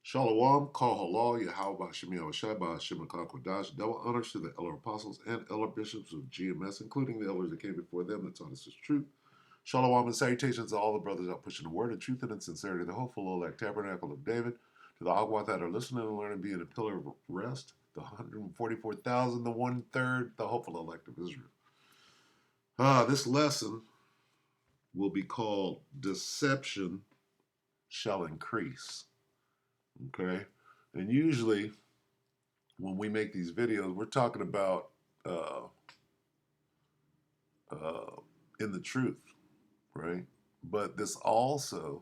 Shalom, Kal Halal, Yahweh Shemi Awashai, Shema Kwadash, double honors to the elder apostles and elder bishops of GMS, including the elders that came before them that taught us the truth. Shalom and salutations to all the brothers out pushing the word of truth and in sincerity, the hopeful, elect tabernacle of David, to the Agwath that are listening and learning, being a pillar of rest, the 144,000, the one-third, the hopeful elect of Israel. This lesson will be called Deception Shall Increase. Okay? And usually when we make these videos, we're talking about in the truth, right? But this also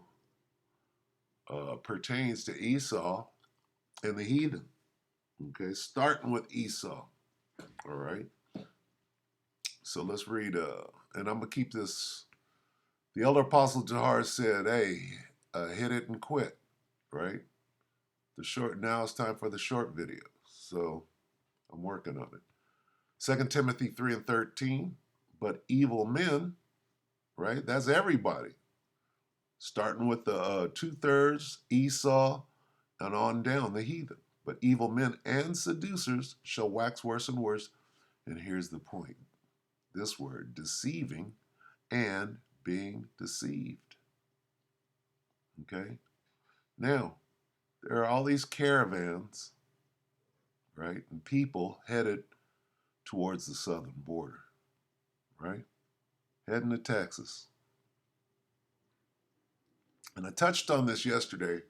pertains to Esau and the heathen. Okay, starting with Esau. All right. So let's read. And I'm gonna keep this. The elder apostle Jahar said, "Hey, hit it and quit." Right. The short. Now it's time for the short video. So I'm working on it. 2 Timothy 3:13. But evil men, right? That's everybody. Starting with the 2/3 Esau and on down, the heathen. But evil men and seducers shall wax worse and worse. And here's the point. This word, deceiving and being deceived. Okay? Now, there are all these caravans, right? And people headed towards the southern border, right? Heading to Texas. And I touched on this yesterday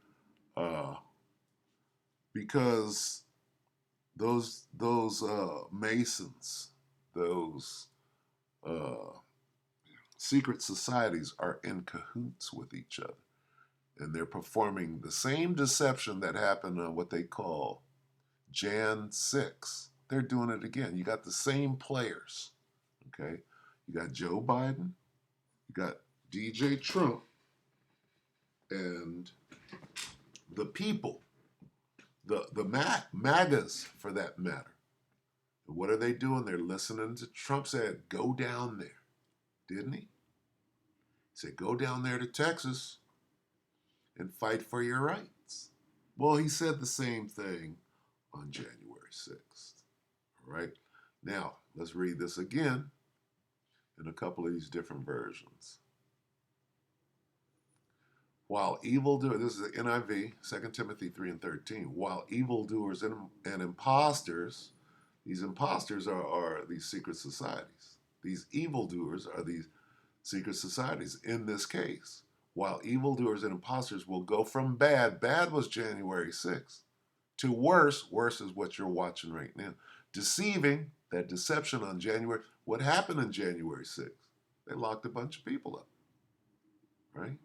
because those Masons, those secret societies are in cahoots with each other. And they're performing the same deception that happened on what they call Jan 6. They're doing it again. You got the same players, okay? You got Joe Biden, you got DJ Trump, and the people, the MAGAs for that matter. And what are they doing? They're listening to Trump said, go down there, didn't he? He said, go down there to Texas and fight for your rights. Well, he said the same thing on January 6th. All right. Now, let's read this again in a couple of these different versions. While evildoers, this is the NIV, 2 Timothy 3:13. While evildoers and imposters, these imposters are these secret societies. These evildoers are these secret societies in this case. While evildoers and imposters will go from bad was January 6th, to worse is what you're watching right now. Deceiving, that deception on January, what happened on January 6th? They locked a bunch of people up, right?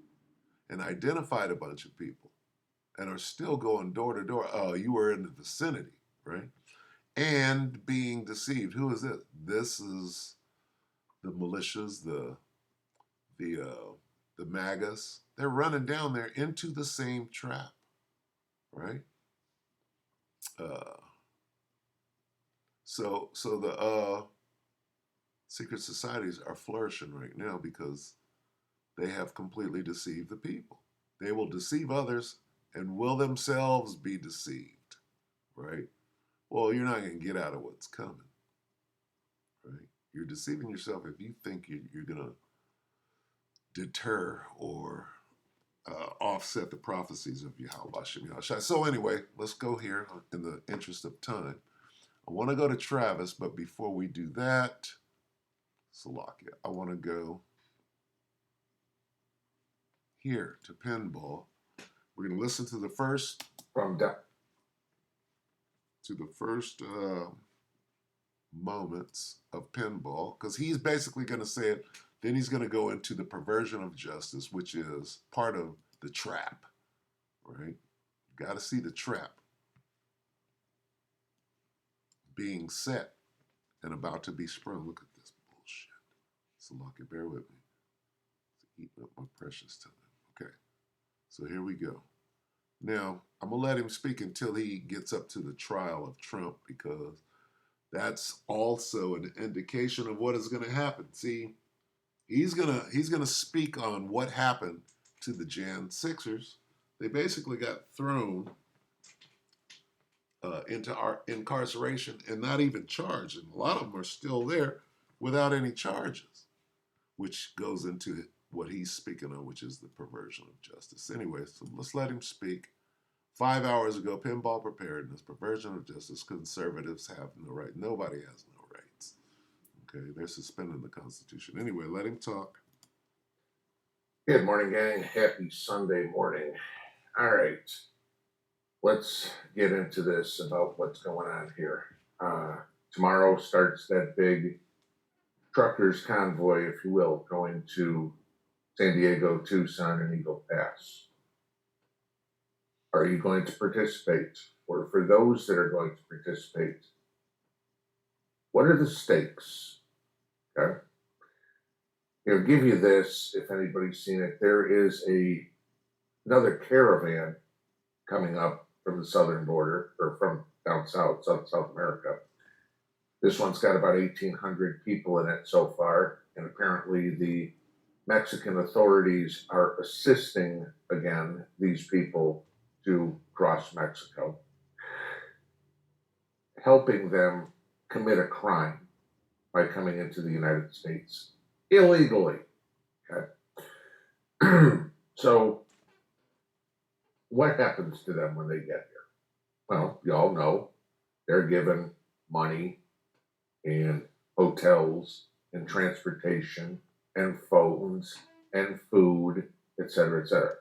And identified a bunch of people and are still going door to door. Oh, you were in the vicinity, right? And being deceived. Who is this? This is the militias, the MAGAs. They're running down there into the same trap, right? So the secret societies are flourishing right now because they have completely deceived the people. They will deceive others and will themselves be deceived, right? Well, you're not going to get out of what's coming, right? You're deceiving yourself if you think you're going to deter or offset the prophecies of Yahweh Shem Yahushai. So anyway, let's go here in the interest of time. I want to go to Travis, but before we do that, Salakia, I want to go here to Pinball. We're going to listen to the first moments of Pinball, because he's basically going to say it. Then he's going to go into the perversion of justice, which is part of the trap, right? You got to see the trap being set and about to be sprung. Look at this bullshit. Salakia, bear with me. It's eating up my precious time. Okay, so here we go. Now, I'm going to let him speak until he gets up to the trial of Trump, because that's also an indication of what is going to happen. See, he's gonna speak on what happened to the Jan Sixers. They basically got thrown into our incarceration and not even charged. And a lot of them are still there without any charges, which goes into what he's speaking of, which is the perversion of justice. Anyway, so let's let him speak. 5 hours ago, pinball preparedness, perversion of justice, conservatives have no right. Nobody has no rights. Okay, they're suspending the Constitution. Anyway, let him talk. Good morning, gang. Happy Sunday morning. All right, let's get into this about what's going on here. Tomorrow starts that big truckers convoy, if you will, going to San Diego, Tucson, and Eagle Pass. Are you going to participate? Or for those that are going to participate, what are the stakes? Okay. I'll give you this, if anybody's seen it. There is another caravan coming up from the southern border, or from down south, South America. This one's got about 1,800 people in it so far, and apparently the Mexican authorities are assisting, again, these people to cross Mexico, helping them commit a crime by coming into the United States illegally. Okay. So what happens to them when they get here? Well, you all know they're given money and hotels and transportation and phones and food, etc., etc.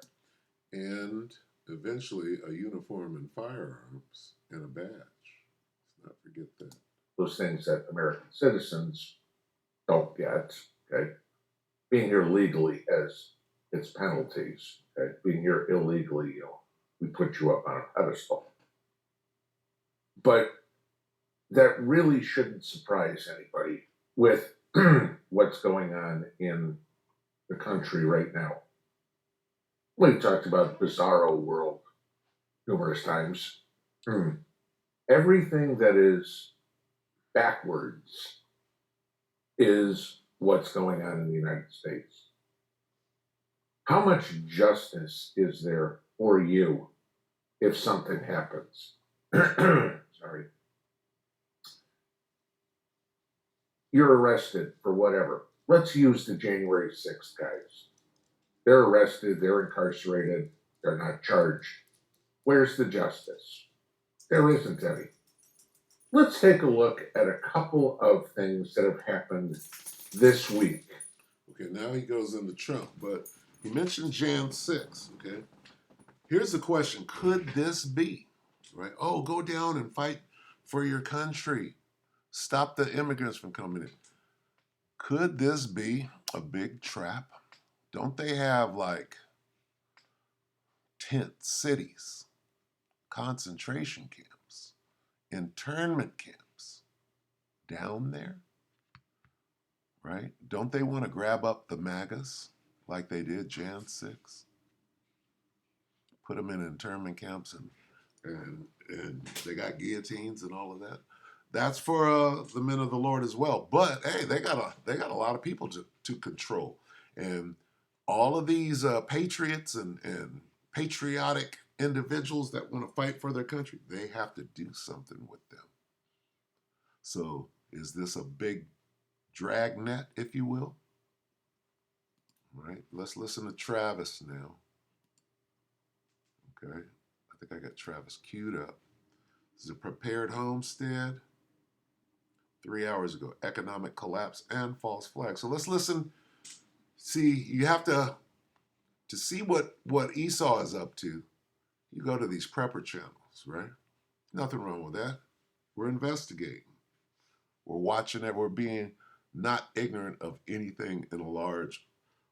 And eventually a uniform and firearms and a badge. Let's not forget that. Those things that American citizens don't get. Okay. Being here legally has its penalties. Okay. Being here illegally, we put you up on a pedestal. But that really shouldn't surprise anybody with what's going on in the country right now. We've talked about bizarro world numerous times. Everything that is backwards is what's going on in the United States. How much justice is there for you if something happens? Sorry. You're arrested for whatever. Let's use the January 6th guys. They're arrested, they're incarcerated, they're not charged. Where's the justice? There isn't any. Let's take a look at a couple of things that have happened this week. Okay, now he goes into Trump, but he mentioned Jan 6, okay? Here's the question, could this be, right? Oh, go down and fight for your country. Stop the immigrants from coming in. Could this be a big trap? Don't they have like tent cities, concentration camps, internment camps down there? Right? Don't they want to grab up the MAGAs like they did Jan 6? Put them in internment camps and they got guillotines and all of that. That's for the men of the Lord as well. But hey, they got a lot of people to control, and all of these patriots and patriotic individuals that want to fight for their country, they have to do something with them. So is this a big dragnet, if you will? All right, let's listen to Travis now. Okay, I think I got Travis queued up. This is a prepared homestead. 3 hours ago, economic collapse and false flag. So let's listen. See, you have to see what Esau is up to. You go to these prepper channels, right? Nothing wrong with that. We're investigating. We're watching it. We're being not ignorant of anything in a large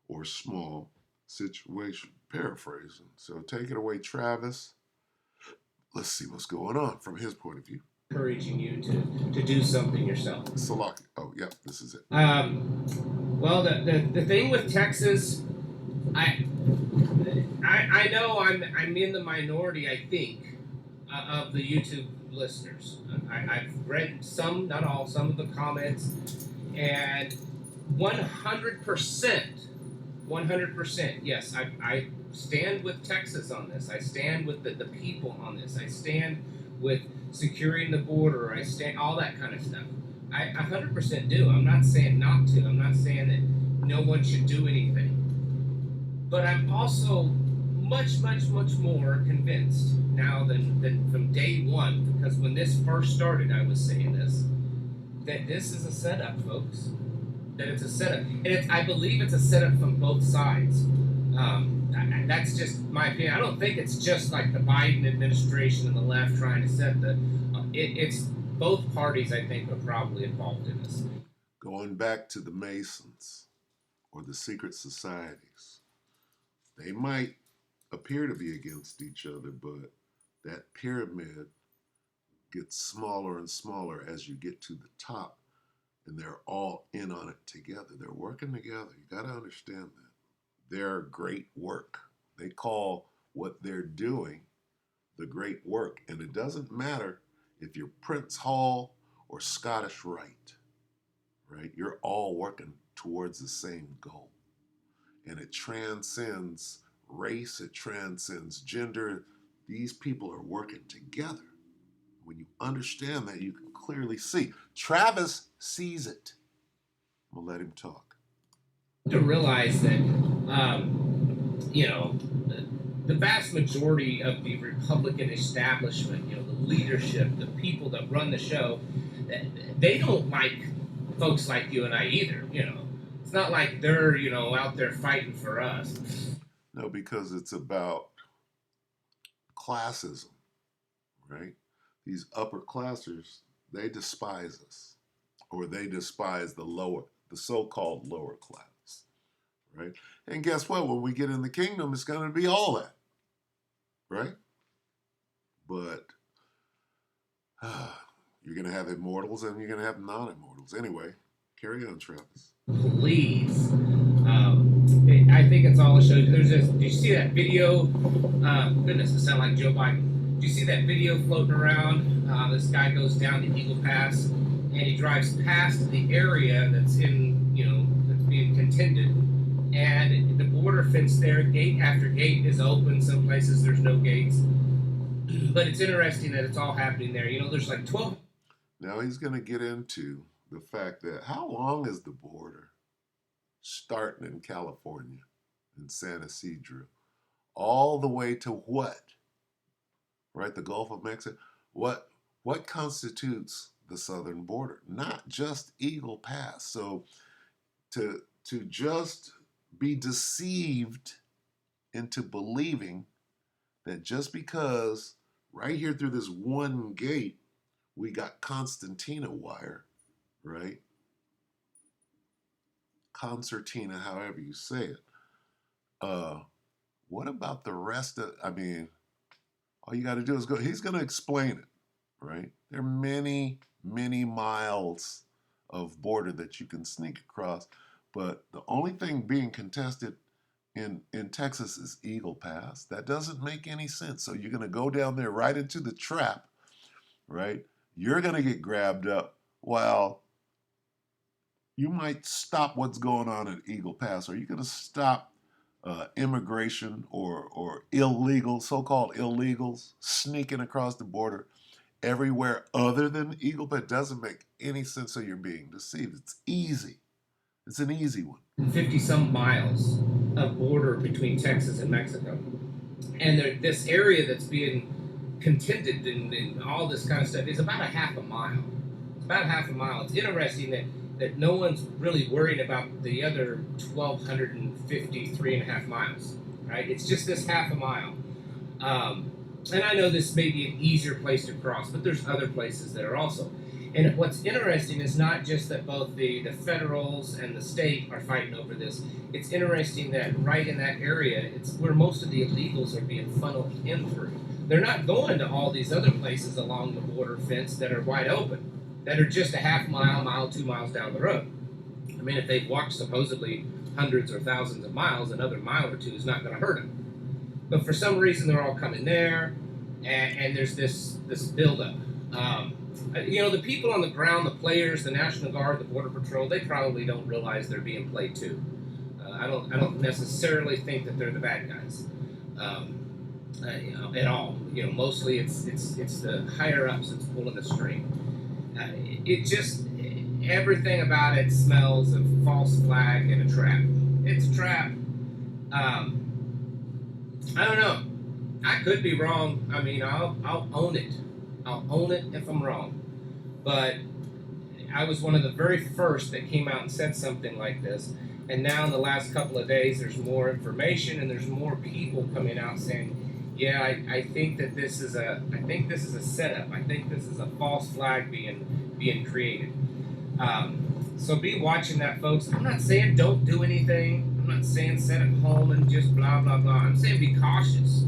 or small situation. Paraphrasing. So take it away, Travis. Let's see what's going on from his point of view. Encouraging you to do something yourself. Salaki. Oh, yeah, this is it. Well, the thing with Texas, I know I'm in the minority, I think, of the YouTube listeners. I've read some, not all, some of the comments, and 100% 100%. Yes, I stand with Texas on this. I stand with the people on this. I stand with securing the border. I stand all that kind of stuff. I 100% do. I'm not saying not to. I'm not saying that no one should do anything. But I'm also much more convinced now than from day one, because when this first started, I was saying this, that this is a setup, folks. That it's a setup, and I believe it's a setup from both sides. That's just my opinion. I don't think it's just like the Biden administration and the left trying to set the. It's both parties. I think are probably involved in this. Going back to the Masons or the secret societies, they might appear to be against each other, but that pyramid gets smaller and smaller as you get to the top, and they're all in on it together. They're working together. You got to understand that. They're great work. They call what they're doing the great work, and it doesn't matter if you're Prince Hall or Scottish Rite, right? You're all working towards the same goal, and it transcends race, it transcends gender. These people are working together. When you understand that, you can clearly see. Travis sees it. I'm gonna let him talk. To realize that, you know, the vast majority of the Republican establishment, you know, the leadership, the people that run the show, they don't like folks like you and I either. You know, it's not like they're, you know, out there fighting for us. No, because it's about classism, right? These upper classers, they despise us, or they despise the so-called lower class, right? And guess what? When we get in the kingdom, it's going to be all that, right? But you're going to have immortals and you're going to have non-immortals. Anyway, carry on, Travis. Please. I think it's all a show. There's this. Did you see that video? Goodness, it sounds like Joe Biden. Did you see that video floating around? This guy goes down to Eagle Pass and he drives past the area that's in, you know, that's being contended, and the border fence there, gate after gate, is open. Some places there's no gates, but it's interesting that it's all happening there. You know, there's like 12. Now he's going to get into the fact that how long is the border? Starting in California, in San Ysidro, all the way to what? Right, the Gulf of Mexico. What constitutes the southern border? Not just Eagle Pass. So to just be deceived into believing that just because right here through this one gate we got concertina wire, right? Concertina, however you say it. What about the rest of, I mean, all you got to do is go, he's going to explain it, right? There are many miles of border that you can sneak across, but the only thing being contested in Texas is Eagle Pass. That doesn't make any sense. So you're going to go down there right into the trap, right? You're going to get grabbed up while you might stop what's going on at Eagle Pass. Are you going to stop immigration or illegal, so-called illegals sneaking across the border everywhere other than Eagle Pass? It doesn't make any sense, so you're being deceived. It's easy. It's an easy one. 50 some miles of border between Texas and Mexico. And this area that's being contended and all this kind of stuff is about a half a mile. It's about half a mile. It's interesting that no one's really worried about the other 1,253.5 miles, right? It's just this half a mile. And I know this may be an easier place to cross, but there's other places that are also. And what's interesting is not just that both the federals and the state are fighting over this. It's interesting that right in that area, it's where most of the illegals are being funneled in through. They're not going to all these other places along the border fence that are wide open, that are just a half mile, 2 miles down the road. I mean, if they've walked supposedly hundreds or thousands of miles, another mile or two is not going to hurt them. But for some reason, they're all coming there, and there's this buildup. You know, the people on the ground, the players, the National Guard, the Border Patrol, they probably don't realize they're being played too. I don't necessarily think that they're the bad guys, at all. Mostly it's the higher ups that's pulling the string. It just everything about it smells of false flag and a trap. It's a trap. I don't know. I could be wrong. I mean, I'll own it. I'll own it if I'm wrong. But I was one of the very first that came out and said something like this. And now in the last couple of days, there's more information and there's more people coming out saying, "Yeah, I think that this is a setup. I think this is a false flag being created." So be watching that, folks. I'm not saying don't do anything. I'm not saying sit at home and just blah blah blah. I'm saying be cautious.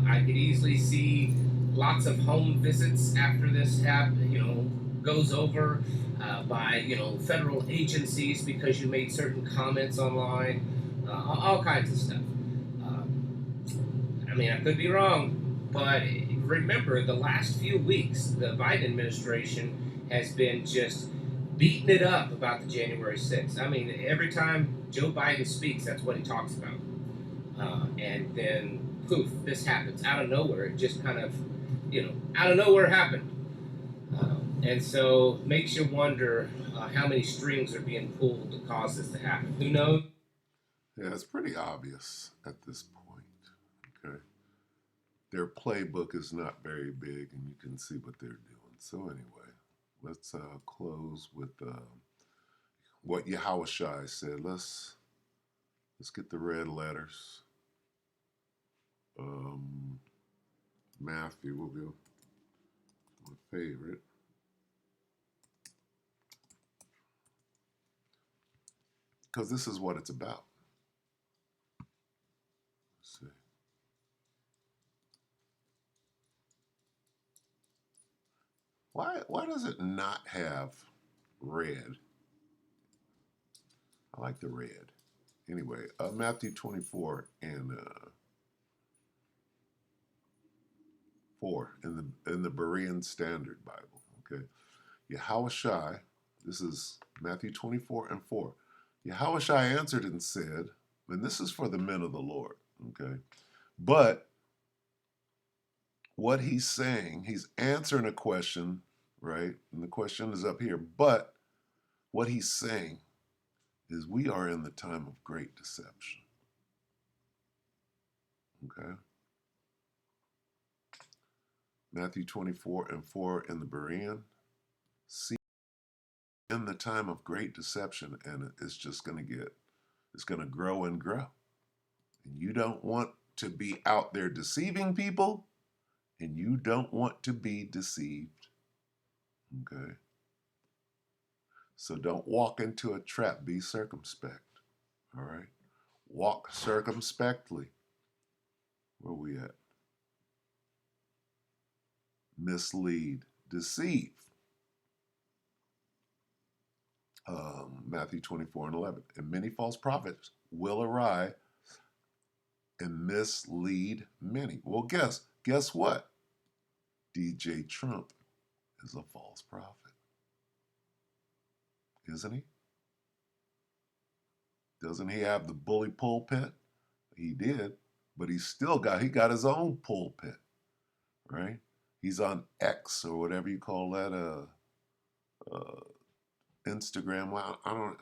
I could easily see lots of home visits after this goes over by federal agencies because you made certain comments online, all kinds of stuff. I mean, I could be wrong, but remember the last few weeks, the Biden administration has been just beating it up about the January 6th. I mean, every time Joe Biden speaks, that's what he talks about. And then, poof, this happens out of nowhere. It just kind of, out of nowhere happened. And so makes you wonder how many strings are being pulled to cause this to happen. Who knows? Yeah, it's pretty obvious at this point. Okay. Their playbook is not very big, and you can see what they're doing. So anyway, let's close with what Yahushua said. Let's get the red letters. Matthew will be my favorite. Because this is what it's about. Let's see. Why does it not have red? I like the red. Anyway, Matthew 24 and 4 in the Berean Standard Bible. Okay, Yahushua. This is Matthew 24 and 4. Yahushua answered and said, and this is for the men of the Lord. Okay, but what he's saying, he's answering a question, right? And the question is up here. But what he's saying is we are in the time of great deception. Okay. Matthew 24 and 4 in the Berean. See, in the time of great deception, and it's just going to grow and grow. And you don't want to be out there deceiving people, and you don't want to be deceived. Okay. So don't walk into a trap. Be circumspect. All right. Walk circumspectly. Where are we at? Mislead, deceive. Matthew 24 and 11. And many false prophets will arise and mislead many. Well, guess what? DJ Trump is a false prophet. Isn't he? Doesn't he have the bully pulpit? He did, but he got his own pulpit, right? He's on X or whatever you call that, Instagram. Well, I'm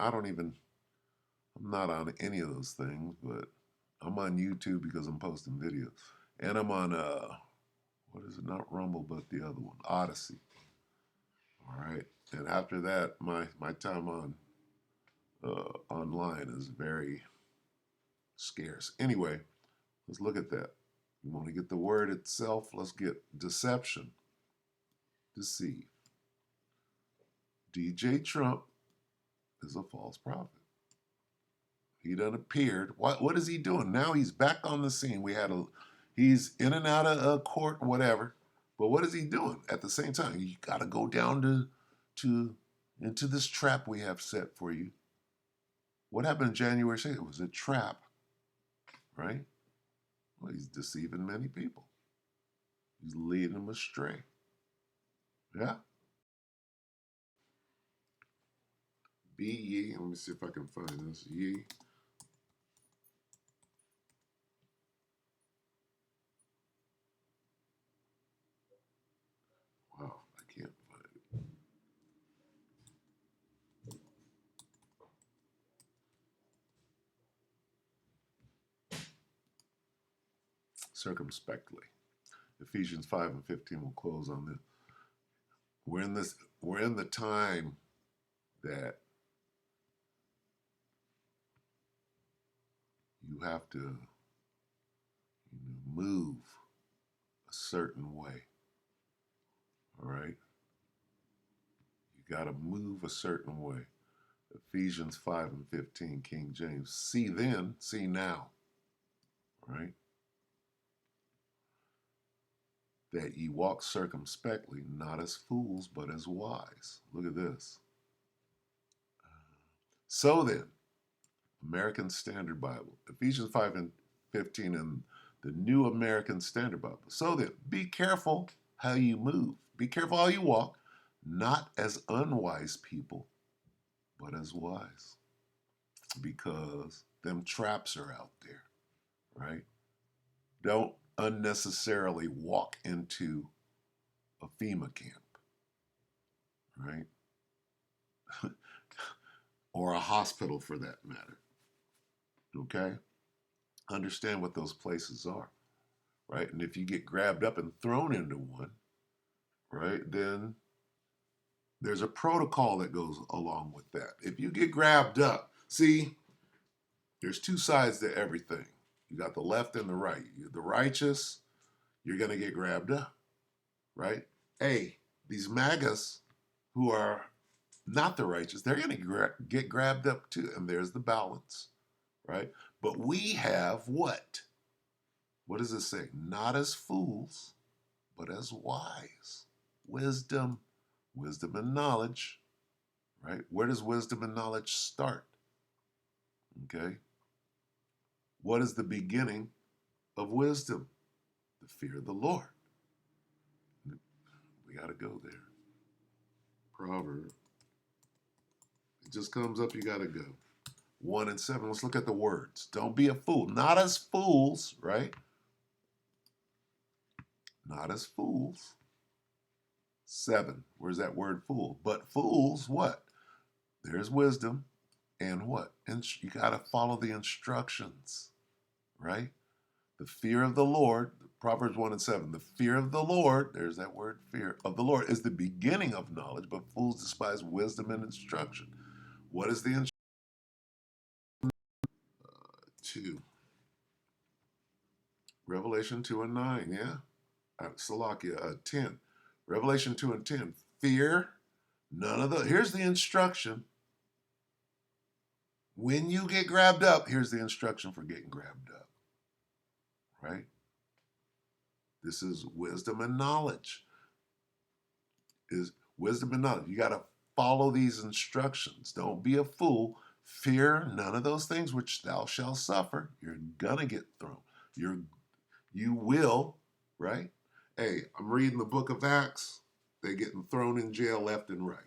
not on any of those things, but I'm on YouTube because I'm posting videos. And I'm on, what is it? Not Rumble, but the other one, Odyssey. All right. And after that, my time on online is very scarce. Anyway, let's look at that. You want to get the word itself? Let's get deception, deceive. DJ Trump is a false prophet. He done appeared. What is he doing? Now he's back on the scene. He's in and out of court, whatever. But what is he doing at the same time? You got to go down into this trap we have set for you. What happened in January 6th? It was a trap, right? Well, he's deceiving many people. He's leading them astray. Yeah? Be ye, let me see if I can find this. Ye circumspectly. Ephesians 5 and 15 will close on this. We're in the time that you have to move a certain way. All right? You got to move a certain way. Ephesians 5 and 15, King James. See then, see now. Right? That ye walk circumspectly, not as fools, but as wise. Look at this. So then, American Standard Bible, Ephesians 5 and 15 in the New American Standard Bible. So then, be careful how you move. Be careful how you walk, not as unwise people, but as wise. Because them traps are out there, right? Don't unnecessarily walk into a FEMA camp, right? Or a hospital for that matter. Okay? Understand what those places are, right? And if you get grabbed up and thrown into one, right, then there's a protocol that goes along with that. If you get grabbed up, see, there's two sides to everything. You got the left and the right. You're the righteous, you're going to get grabbed up, right? Hey, these MAGAs who are not the righteous, they're going to get grabbed up too. And there's the balance, right? But we have what? What does it say? Not as fools, but as wise. Wisdom and knowledge, right? Where does wisdom and knowledge start? Okay. What is the beginning of wisdom? The fear of the Lord. We got to go there. Proverb. It just comes up, you got to go. 1 and 7. Let's look at the words. Don't be a fool. Not as fools, right? Not as fools. 7. Where's that word fool? But fools, what? There's wisdom and what? And you got to follow the instructions, right? The fear of the Lord, Proverbs 1 and 7. The fear of the Lord, there's that word fear of the Lord, is the beginning of knowledge, but fools despise wisdom and instruction. What is the instruction? 2. Revelation 2 and 9, yeah? Salakia 10. Revelation 2 and 10. Fear none of the. Here's the instruction. When you get grabbed up, here's the instruction for getting grabbed up. Right? This is wisdom and knowledge. Is wisdom and knowledge. You got to follow these instructions. Don't be a fool. Fear none of those things which thou shalt suffer. You're gonna get thrown. You will, right? Hey, I'm reading the book of Acts. They're getting thrown in jail left and right.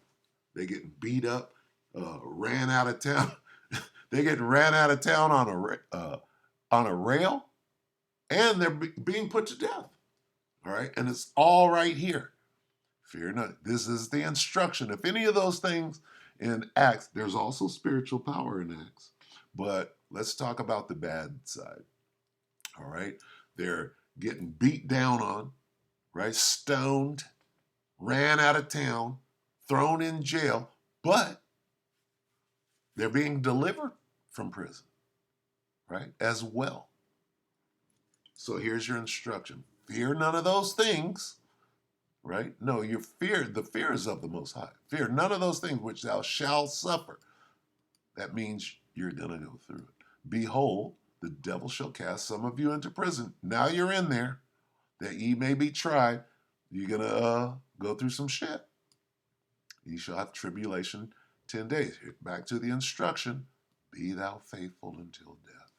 They're getting beat up, ran out of town. They're getting ran out of town on a rail, and they're being put to death. All right, and it's all right here. Fear not. This is the instruction. If any of those things in Acts, there's also spiritual power in Acts. But let's talk about the bad side. All right, they're getting beat down on, right? Stoned, ran out of town, thrown in jail, but they're being delivered from prison, right? As well. So here's your instruction. Fear none of those things, right? No, the fear is of the Most High. Fear none of those things which thou shalt suffer. That means you're going to go through it. Behold, the devil shall cast some of you into prison. Now you're in there, that ye may be tried. You're going to go through some shit. Ye shall have tribulation 10 days. Back to the instruction. Be thou faithful until death.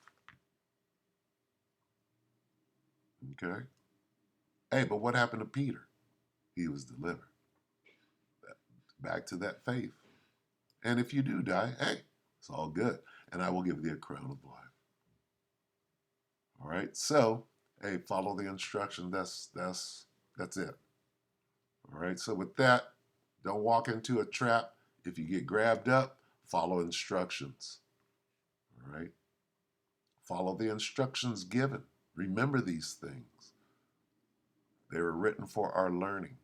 Okay? Hey, but what happened to Peter? He was delivered. Back to that faith. And if you do die, hey, it's all good. And I will give thee a crown of life. All right? So, hey, follow the instruction. That's it. All right? So with that, don't walk into a trap. If you get grabbed up, follow instructions. All right? Follow the instructions given. Remember these things. They were written for our learning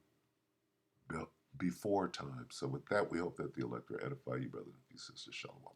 before time. So with that, we hope that the elector edify you, brothers and sisters. Shalom.